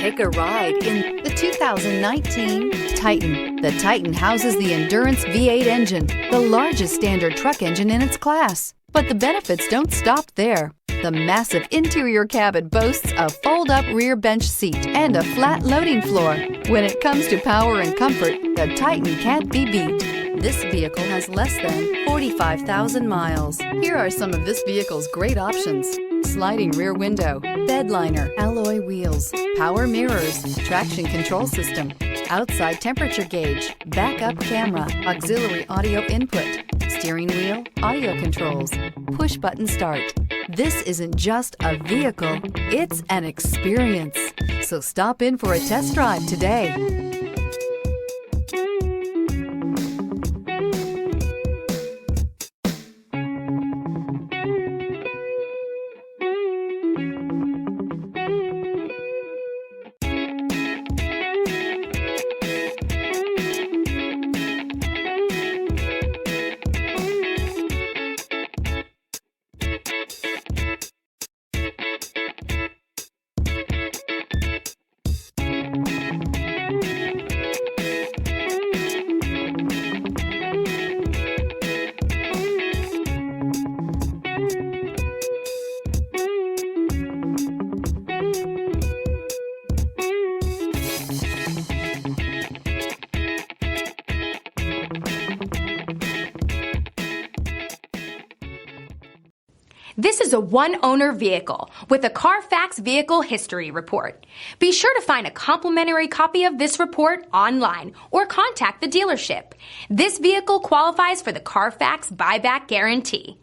Take a ride in the 2019 Titan. The Titan houses the Endurance V8 engine, the largest standard truck engine in its class. But the benefits don't stop there. The massive interior cabin boasts a fold-up rear bench seat and a flat loading floor. When it comes to power and comfort, the Titan can't be beat. This vehicle has less than 45,000 miles. Here are some of this vehicle's great options: sliding rear window, bed liner, alloy wheels, power mirrors, traction control system, outside temperature gauge, backup camera, auxiliary audio input, steering wheel audio controls, push button start. This isn't just a vehicle, it's an experience. So stop in for a test drive today. This is a one-owner vehicle with a Carfax Vehicle History Report. Be sure to find a complimentary copy of this report online or contact the dealership. This vehicle qualifies for the Carfax Buyback Guarantee.